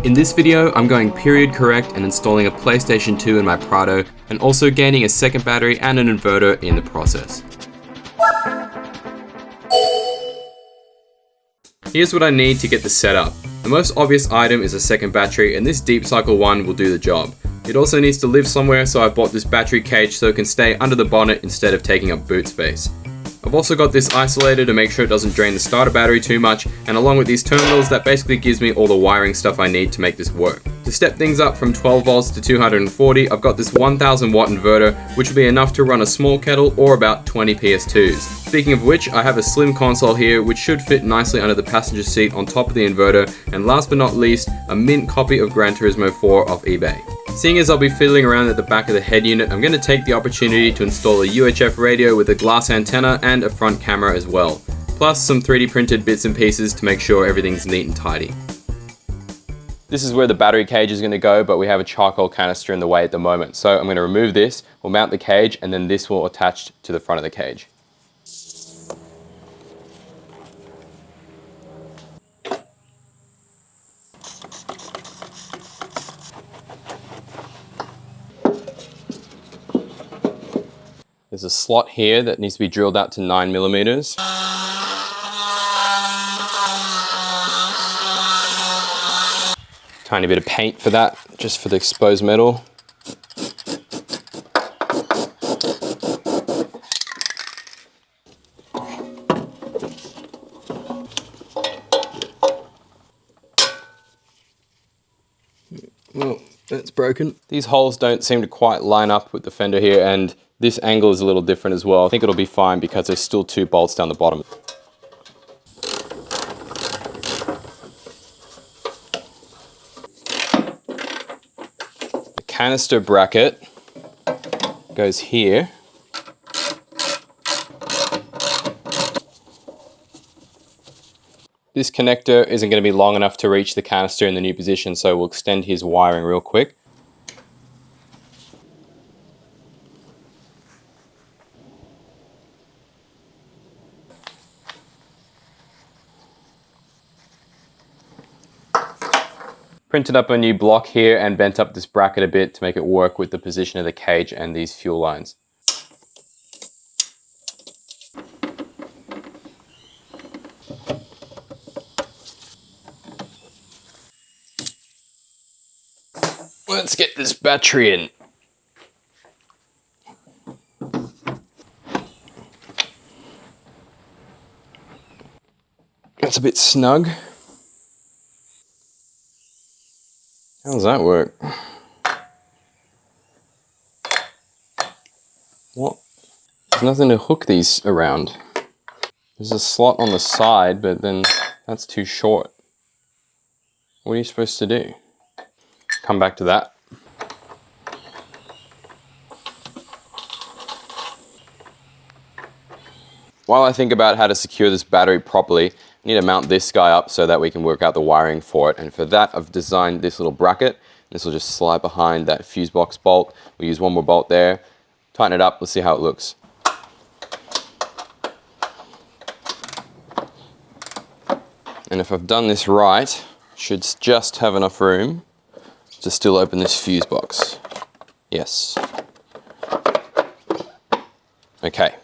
In this video, I'm going period correct and installing a PlayStation 2 in my Prado, and also gaining a second battery and an inverter in the process. Here's what I need to get this set up. The most obvious item is a second battery, and this deep cycle one will do the job. It also needs to live somewhere, so I bought this battery cage so it can stay under the bonnet instead of taking up boot space. I've also got this isolator to make sure it doesn't drain the starter battery too much, and along with these terminals, that basically gives me all the wiring stuff I need to make this work. To step things up from 12 volts to 240, I've got this 1000 watt inverter, which will be enough to run a small kettle or about 20 PS2s. Speaking of which, I have a slim console here, which should fit nicely under the passenger seat on top of the inverter, and last but not least, a mint copy of Gran Turismo 4 off eBay. Seeing as I'll be fiddling around at the back of the head unit, I'm going to take the opportunity to install a UHF radio with a glass antenna and a front camera as well, plus some 3D printed bits and pieces to make sure everything's neat and tidy. This is where the battery cage is going to go, but we have a charcoal canister in the way at the moment. So I'm going to remove this, we'll mount the cage, and then this will attach to the front of the cage. There's a slot here that needs to be drilled out to 9mm. Tiny bit of paint for that, just for the exposed metal. Well, that's broken. These holes don't seem to quite line up with the fender here, and this angle is a little different as well. I think it'll be fine because there's still 2 bolts down the bottom. The canister bracket goes here. This connector isn't going to be long enough to reach the canister in the new position, so we'll extend his wiring real quick. Printed up a new block here and bent up this bracket a bit to make it work with the position of the cage and these fuel lines. Let's get this battery in. That's a bit snug. How does that work? What? There's nothing to hook these around. There's a slot on the side, but then that's too short. What are you supposed to do? Come back to that. While I think about how to secure this battery properly, I need to mount this guy up so that we can work out the wiring for it. And for that, I've designed this little bracket. This will just slide behind that fuse box bolt. We'll use one more bolt there. Tighten it up, let's see how it looks. And if I've done this right, should just have enough room to still open this fuse box. Yes. Okay.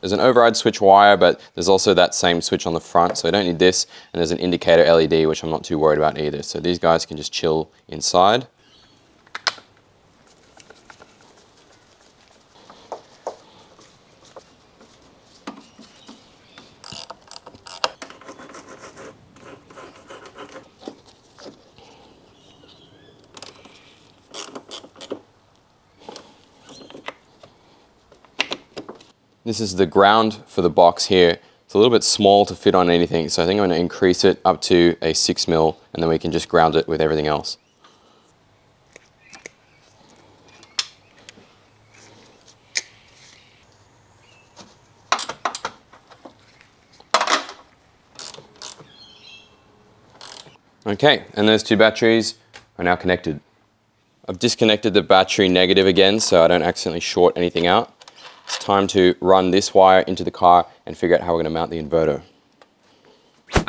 There's an override switch wire, but there's also that same switch on the front, so I don't need this, and there's an indicator LED, which I'm not too worried about either. So these guys can just chill inside. This is the ground for the box here. It's a little bit small to fit on anything, so I think I'm going to increase it up to a 6mm, and then we can just ground it with everything else. Okay, and those 2 batteries are now connected. I've disconnected the battery negative again so I don't accidentally short anything out. It's time to run this wire into the car and figure out how we're going to mount the inverter.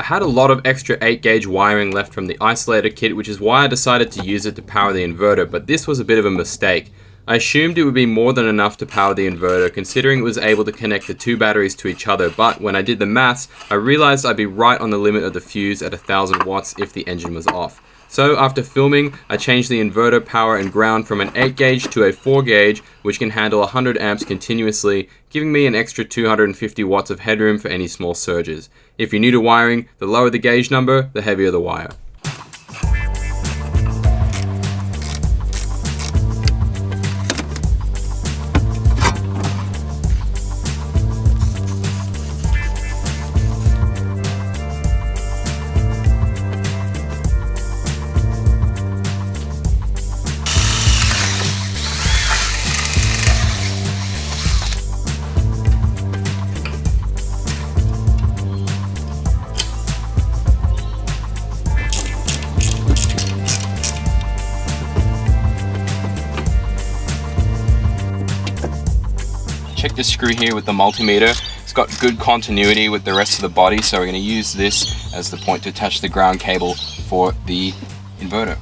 had a lot of extra 8-gauge wiring left from the isolator kit, which is why I decided to use it to power the inverter, but this was a bit of a mistake. I assumed it would be more than enough to power the inverter, considering it was able to connect the two batteries to each other, but when I did the maths, I realized I'd be right on the limit of the fuse at 1000 watts if the engine was off. So after filming, I changed the inverter power and ground from an 8-gauge to a 4-gauge, which can handle 100 amps continuously, giving me an extra 250 watts of headroom for any small surges. If you're new to wiring, the lower the gauge number, the heavier the wire. Check this screw here with the multimeter. It's got good continuity with the rest of the body, so we're going to use this as the point to attach the ground cable for the inverter.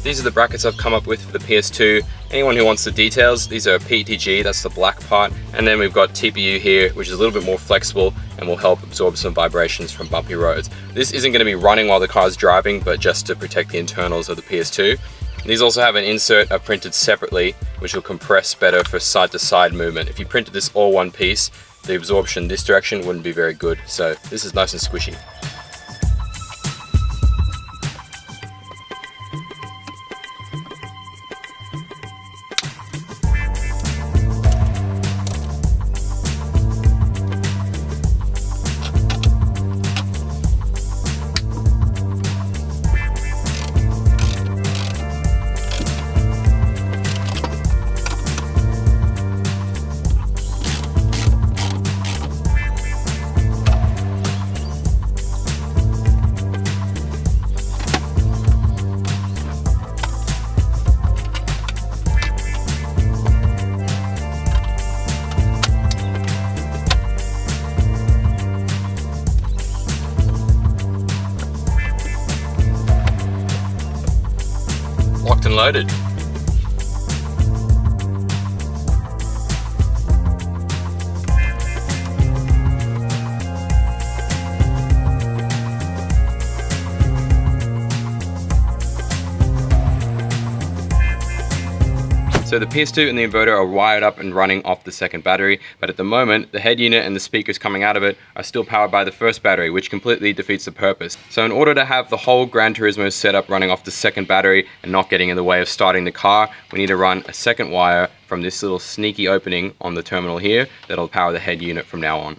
These are the brackets I've come up with for the PS2. Anyone who wants the details, these are PETG, that's the black part. And then we've got TPU here, which is a little bit more flexible and will help absorb some vibrations from bumpy roads. This isn't going to be running while the car is driving, but just to protect the internals of the PS2. These also have an insert I've printed separately, which will compress better for side-to-side movement. If you printed this all one piece, the absorption this direction wouldn't be very good. So this is nice and squishy. Locked and loaded. So the PS2 and the inverter are wired up and running off the second battery, but at the moment, the head unit and the speakers coming out of it are still powered by the first battery, which completely defeats the purpose. So in order to have the whole Gran Turismo setup running off the second battery and not getting in the way of starting the car, we need to run a second wire from this little sneaky opening on the terminal here that'll power the head unit from now on.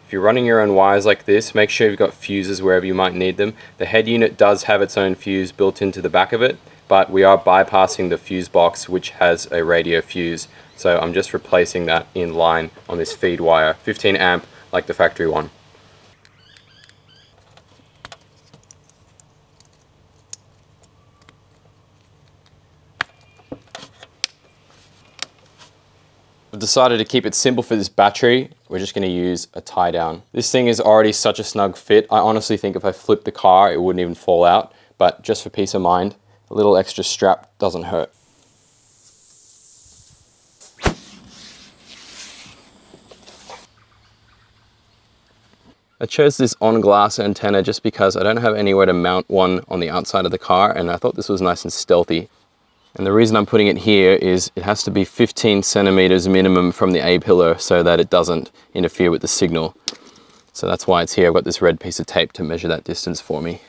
If you're running your own wires like this, make sure you've got fuses wherever you might need them. The head unit does have its own fuse built into the back of it, but we are bypassing the fuse box, which has a radio fuse. So I'm just replacing that in line on this feed wire, 15 amp like the factory one. I've decided to keep it simple for this battery. We're just going to use a tie down. This thing is already such a snug fit. I honestly think if I flipped the car, it wouldn't even fall out. But just for peace of mind, a little extra strap doesn't hurt. I chose this on-glass antenna just because I don't have anywhere to mount one on the outside of the car, and I thought this was nice and stealthy. And the reason I'm putting it here is it has to be 15 centimeters minimum from the A-pillar so that it doesn't interfere with the signal. So that's why it's here. I've got this red piece of tape to measure that distance for me.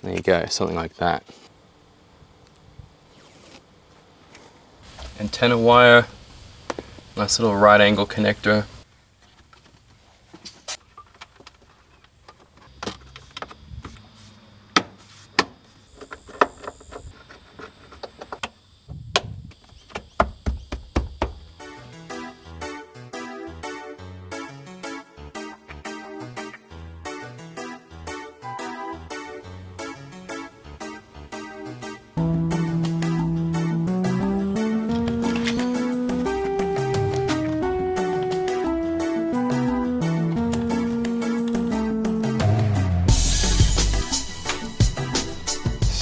There you go, something like that. Antenna wire Nice little right angle connector.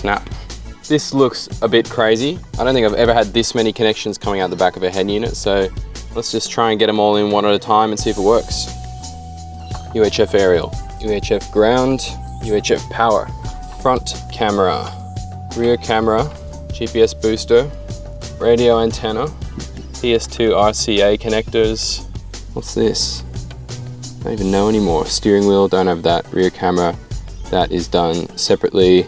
Snap. This looks a bit crazy. I don't think I've ever had this many connections coming out the back of a head unit, so let's just try and get them all in one at a time and see if it works. UHF aerial, UHF ground, UHF power, front camera, rear camera, GPS booster, radio antenna, PS2 RCA connectors. What's this? I don't even know anymore. Steering wheel, don't have that. Rear camera, that is done separately.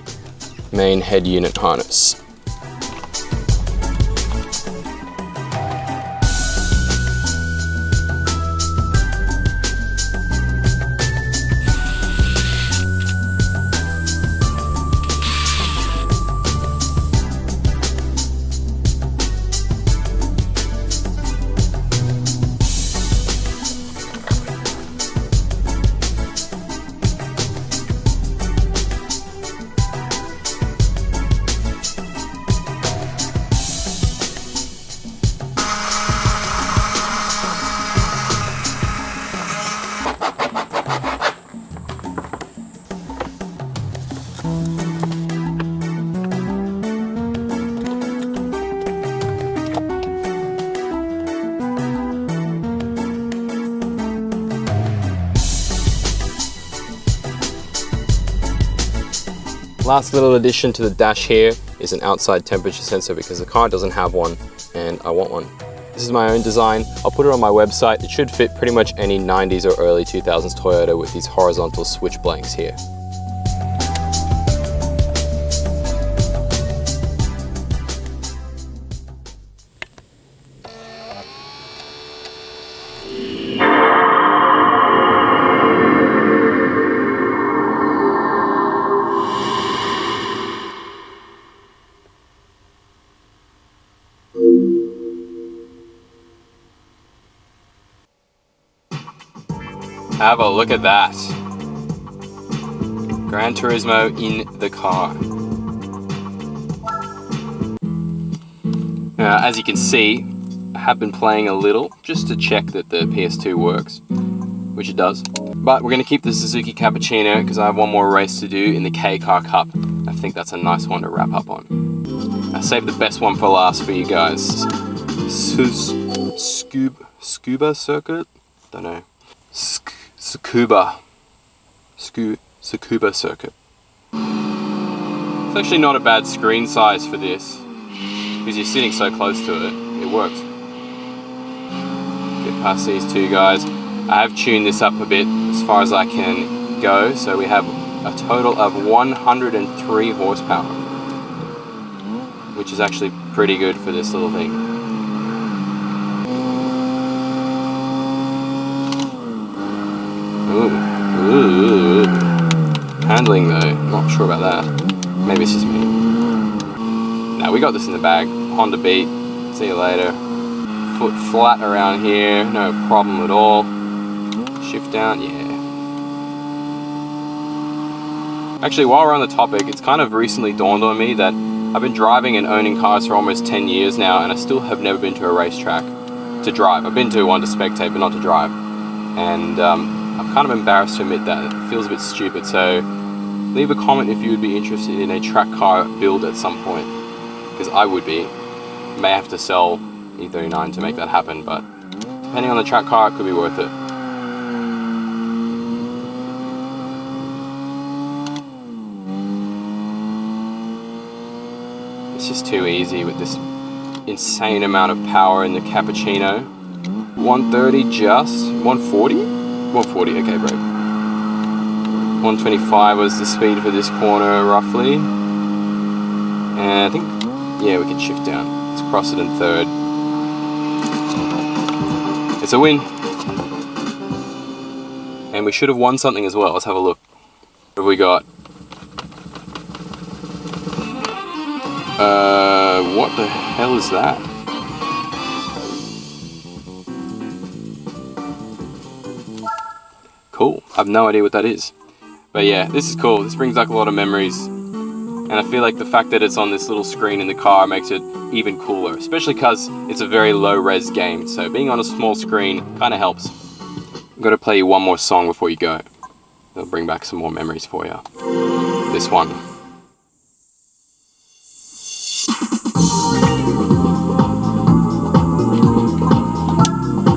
Main head unit harness. Last little addition to the dash here is an outside temperature sensor because the car doesn't have one and I want one. This is my own design. I'll put it on my website. It should fit pretty much any 90s or early 2000s Toyota with these horizontal switch blanks here. Have a look at that. Gran Turismo in the car. Now, as you can see, I have been playing a little just to check that the PS2 works, which it does. But we're going to keep the Suzuki Cappuccino because I have one more race to do in the K-Car Cup. I think that's a nice one to wrap up on. I saved the best one for last for you guys. Scuba circuit? Don't know. Tsukuba circuit. It's actually not a bad screen size for this because you're sitting so close to it. It works. Get past these two guys. I have tuned this up a bit as far as I can go, so we have a total of 103 horsepower, which is actually pretty good for this little thing. Ooh. Handling though, not sure about that. Maybe it's just me. Now we got this in the bag. Honda Beat, see you later. Foot flat around here, no problem at all. Shift down, yeah. Actually, while we're on the topic, it's kind of recently dawned on me that I've been driving and owning cars for almost 10 years now, and I still have never been to a racetrack to drive. I've been to one to spectate, but not to drive. And I'm kind of embarrassed to admit that. It feels a bit stupid, so leave a comment if you would be interested in a track car build at some point, because I would be. May have to sell E39 to make that happen, but depending on the track car, it could be worth it. It's just too easy with this insane amount of power in the Cappuccino. 130 just? 140? 140, okay, bro. 125 was the speed for this corner, roughly. And I think, yeah, we can shift down. Let's cross it in third. It's a win. And we should have won something as well. Let's have a look. What have we got? What the hell is that? Cool. I have no idea what that is. But yeah, this is cool. This brings back a lot of memories. And I feel like the fact that it's on this little screen in the car makes it even cooler, especially because it's a very low res game. So being on a small screen kind of helps. I'm going to play you one more song before you go. It'll bring back some more memories for you. This one.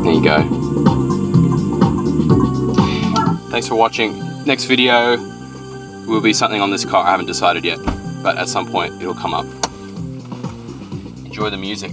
There you go. Thanks for watching. Next video will be something on this car. I haven't decided yet, but at some point it'll come up. Enjoy the music.